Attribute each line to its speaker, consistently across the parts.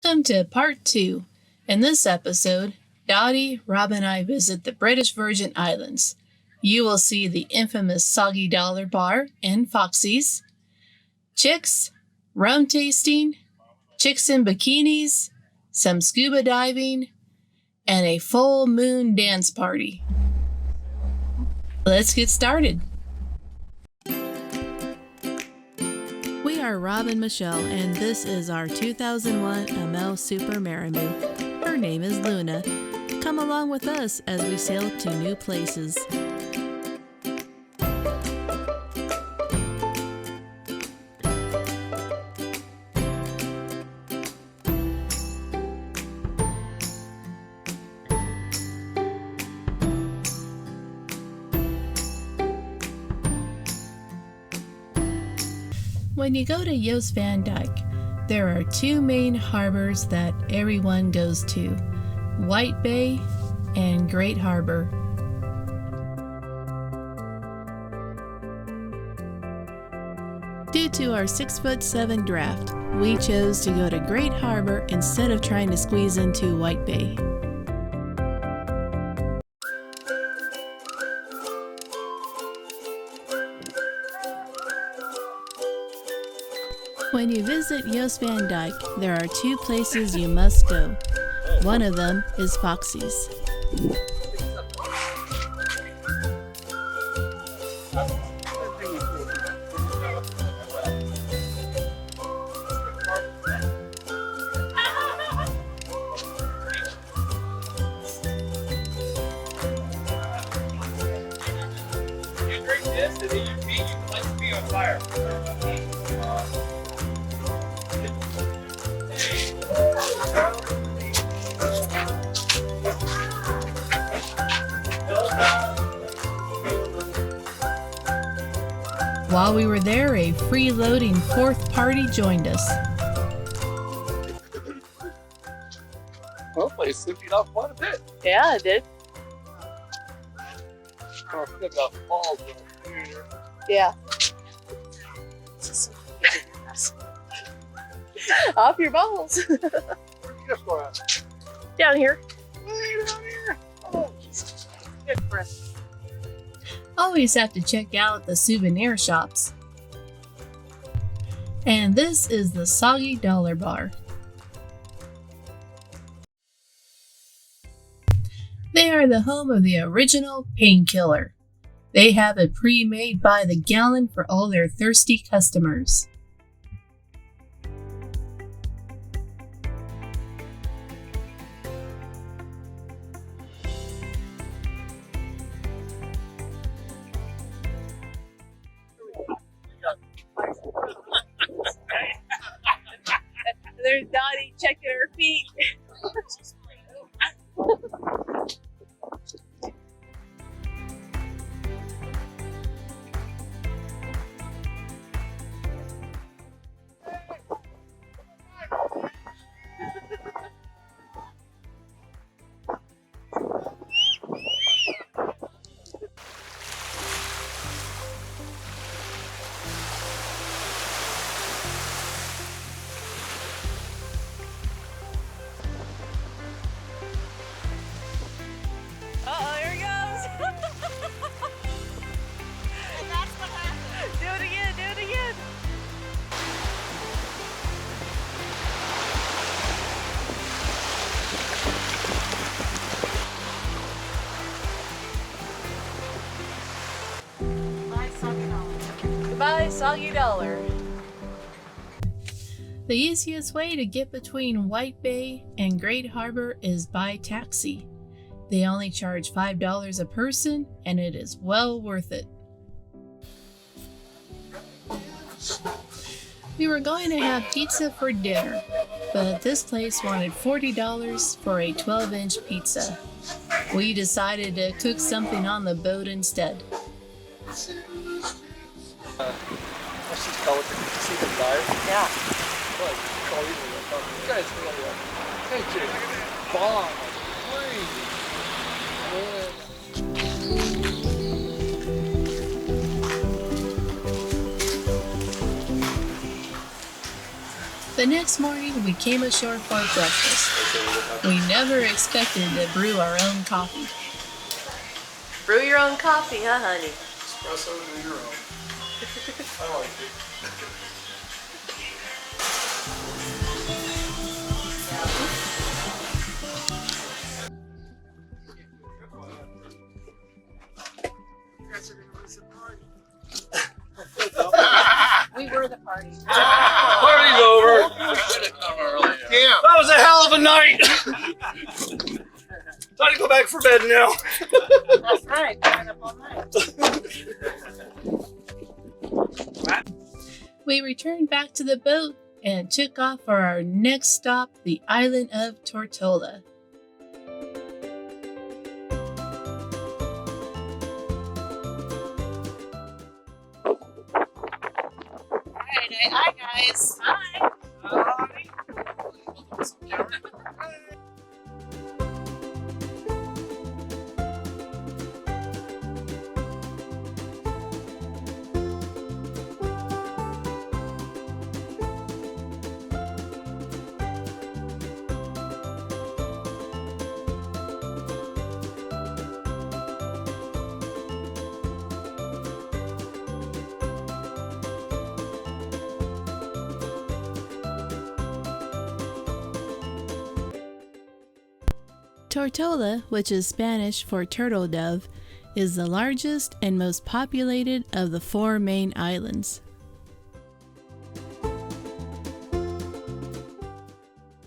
Speaker 1: Welcome to part 2. In this episode, Dottie, Rob, and I visit the British Virgin Islands. You will see the infamous Soggy Dollar Bar and Foxy's, chicks, rum tasting, chicks in bikinis, some scuba diving, and a full moon dance party. Let's get started. We are Rob and Michelle, and this is our 2001 ML Super Marimoo. Her name is Luna. Come along with us as we sail to new places. When you go to Jost Van Dyke, there are two main harbors that everyone goes to, White Bay and Great Harbor. Due to our 6'7" draft, we chose to go to Great Harbor instead of trying to squeeze into White Bay. When you visit Jost Van Dyke, there are two places you must go. One of them is Foxy's.
Speaker 2: You drink this and then you feed, you like be on fire.
Speaker 1: While we were there, a freeloading fourth party joined us.
Speaker 2: Well, they simped off quite a bit.
Speaker 3: Yeah, I did.
Speaker 2: Oh, I think about balls here.
Speaker 3: Yeah. Off your balls.
Speaker 2: Where'd you get for at?
Speaker 3: Down here.
Speaker 2: Way down here. Oh, Jesus. Good friend.
Speaker 1: Always have to check out the souvenir shops. And this is the Soggy Dollar Bar. They are the home of the original painkiller. They have it pre-made by the gallon for all their thirsty customers.
Speaker 3: There's Dottie checking her feet. Uh-oh, here he goes.
Speaker 4: And that's what happened.
Speaker 3: Do it again, do it again.
Speaker 4: Bye, Soggy Dollar.
Speaker 3: Goodbye, Soggy Dollar.
Speaker 1: The easiest way to get between White Bay and Great Harbor is by taxi. They only charge $5 a person, and it is well worth it. We were going to have pizza for dinner, but this place wanted $40 for a 12-inch pizza. We decided to cook something on the boat instead.
Speaker 2: What's this color? Can you see the dive?
Speaker 3: Yeah.
Speaker 2: What? Call you guys really like, hey, Jake, bomb, crazy.
Speaker 1: The The next morning, we came ashore for breakfast. We never expected to brew our own coffee.
Speaker 3: Brew your own coffee, huh, honey?
Speaker 2: Espresso, do your own. I like it.
Speaker 3: We were the party.
Speaker 2: Party's over.
Speaker 5: Yeah.
Speaker 2: That was a hell of a night. Time to go back for bed now.
Speaker 4: That's right. Been up all night.
Speaker 1: We returned back to the boat and took off for our next stop, the island of Tortola.
Speaker 4: Hi, guys.
Speaker 3: Hi.
Speaker 1: Tortola, which is Spanish for turtle dove, is the largest and most populated of the 4 main islands.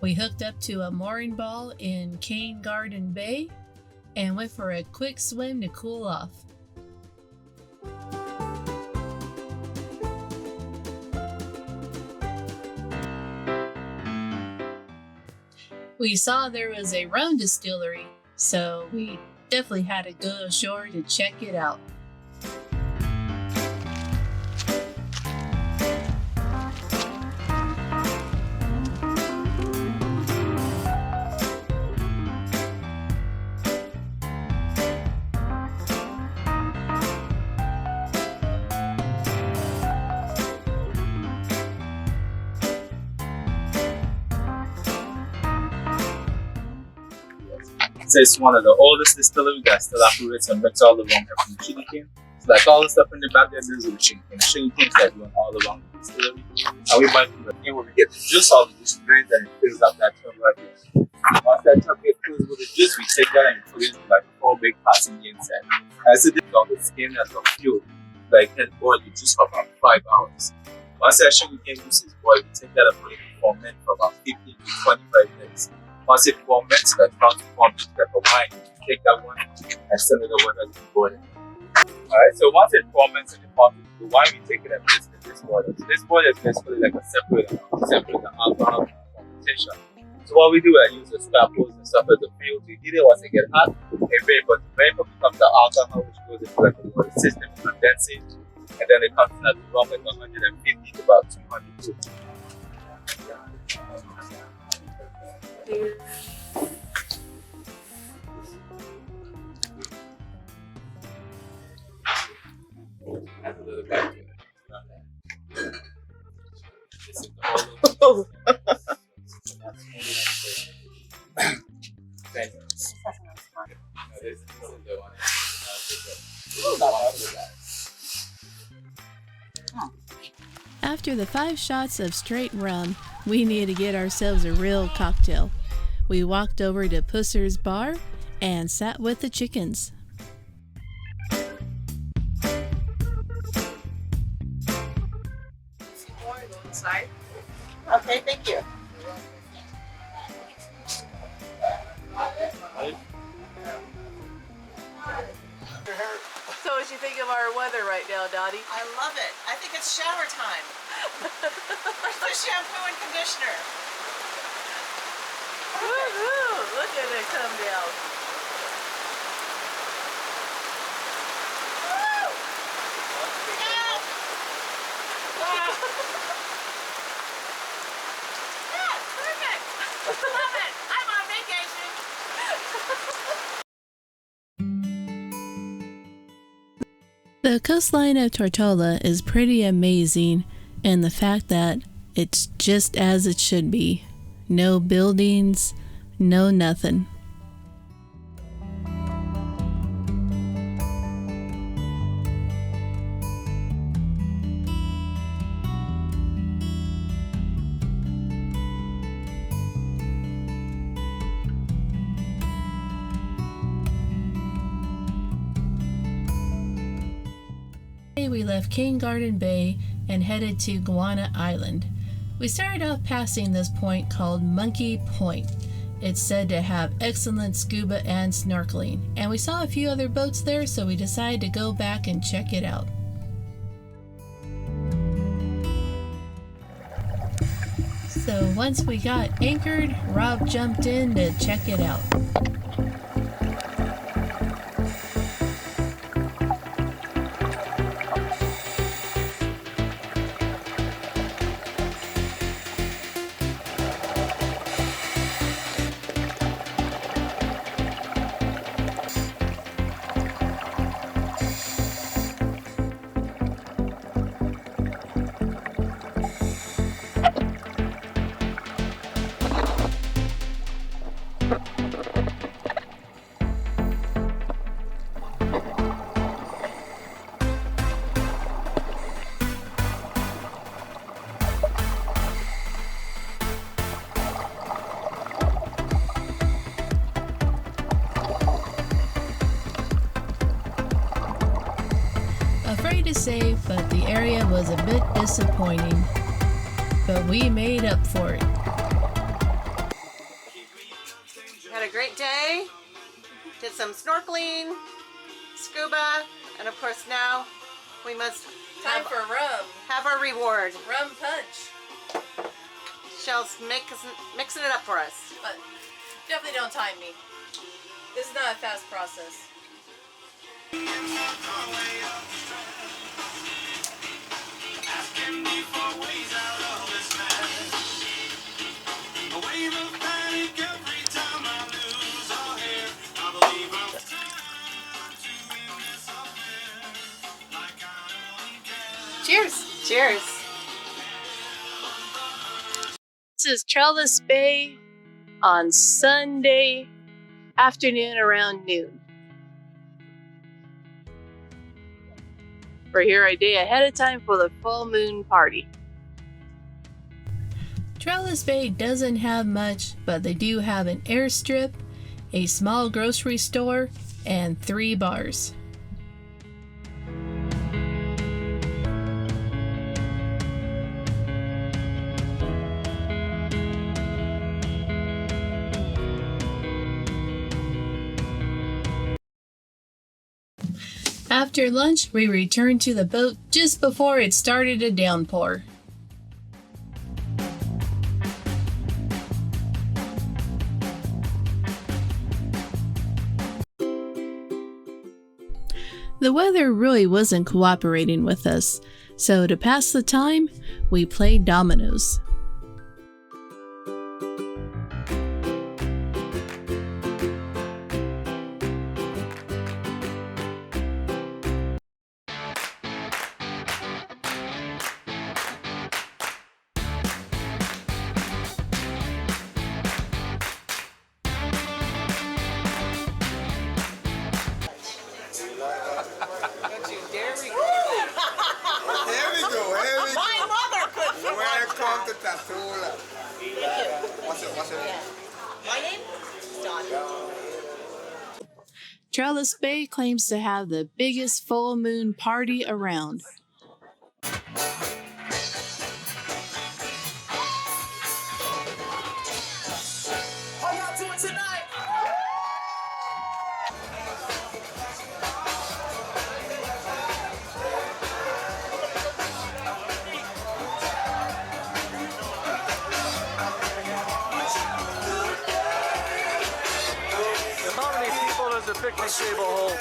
Speaker 1: We hooked up to a mooring ball in Cane Garden Bay and went for a quick swim to cool off. We saw there was a rum distillery, so we definitely had to go ashore to check it out.
Speaker 5: So it's one of the oldest distilleries that still operates and makes all the rum from the sugarcane. So like all the stuff in the back there, there's the sugarcane. The sugarcane's like doing all along the distillery. And we buy from the cane where we get the juice out of the juice grains and it fills up that tub right there. Once that tub gets filled with the juice, we take that and put it in like 4 big pots in the inside. And so this on the skin as a fuel, like and boil the juice for about 5 hours. Once that sugarcane juice is boiled, we take that and put it in ferment for about 15 to 25 minutes. Once it ferments, that starts to form like a wine. You take that one and send it over to the boiler. Alright, so once it ferments and it forms the wine, we take it and place it in this boiler. So this boiler is basically like a separate alcohol fermentation. So what we do is use the scalpels and stuff as a fuel to heat it. Once it gets hot, a vapor becomes the alcohol, which goes into like the water system, condensing, and then it comes out to rum at 150 to about 200 proof. Add a little back to it. This is the whole Thank you. This is the one.
Speaker 1: After the 5 shots of straight rum, we needed to get ourselves a real cocktail. We walked over to Pusser's Bar and sat with the chickens.
Speaker 4: Okay, thank you.
Speaker 3: So what you think of our weather right now, Dottie?
Speaker 4: I love it. I think it's shower time. Where's the shampoo and conditioner?
Speaker 3: Woohoo! Look at it come down.
Speaker 4: Woo! Yeah! Yeah, perfect. Love it. I'm on vacation.
Speaker 1: The coastline of Tortola is pretty amazing, and the fact that It's just as it should be. No buildings, no nothing. We left King Garden Bay and headed to Guana Island. We started off passing this point called Monkey Point. It's said to have excellent scuba and snorkeling, and we saw a few other boats there, so we decided to go back and check it out. So once we got anchored, Rob jumped in to check it out. Afraid to say, but the area was a bit disappointing. But we made up for it.
Speaker 4: Had a great day. Did some snorkeling, scuba, and of course now we must
Speaker 3: Time for rum.
Speaker 4: have our reward.
Speaker 3: Rum punch.
Speaker 4: Shell's mixing it up for us.
Speaker 3: But definitely don't time me. This is not a fast process. Cheers.
Speaker 4: Cheers.
Speaker 1: This is Trellis Bay on Sunday afternoon around noon. We're here a day ahead of time for the full moon party. Trellis Bay doesn't have much, but they do have an airstrip, a small grocery store, and 3 bars. After lunch, we returned to the boat just before it started a downpour. The weather really wasn't cooperating with us, so to pass the time, we played dominoes.
Speaker 4: My mother could.
Speaker 6: Welcome to Tortola. What's your name?
Speaker 4: My name is Dottie.
Speaker 1: Trellis Bay claims to have the biggest full moon party around.
Speaker 4: How y'all doing tonight?
Speaker 2: How many people does the picnic table hold?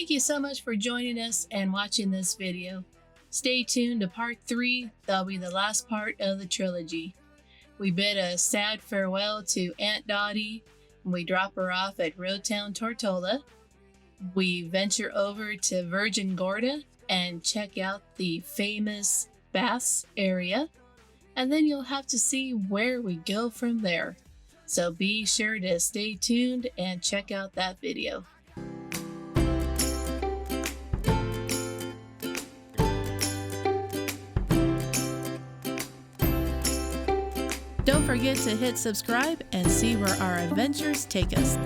Speaker 1: Thank you so much for joining us and watching this video. Stay tuned to part 3. That'll be the last part of the trilogy. We bid a sad farewell to Aunt Dottie and we drop her off at Roadtown Tortola. We venture over to Virgin Gorda and check out the famous baths area. And then you'll have to see where we go from there. So be sure to stay tuned and check out that video. Don't forget to hit subscribe and see where our adventures take us.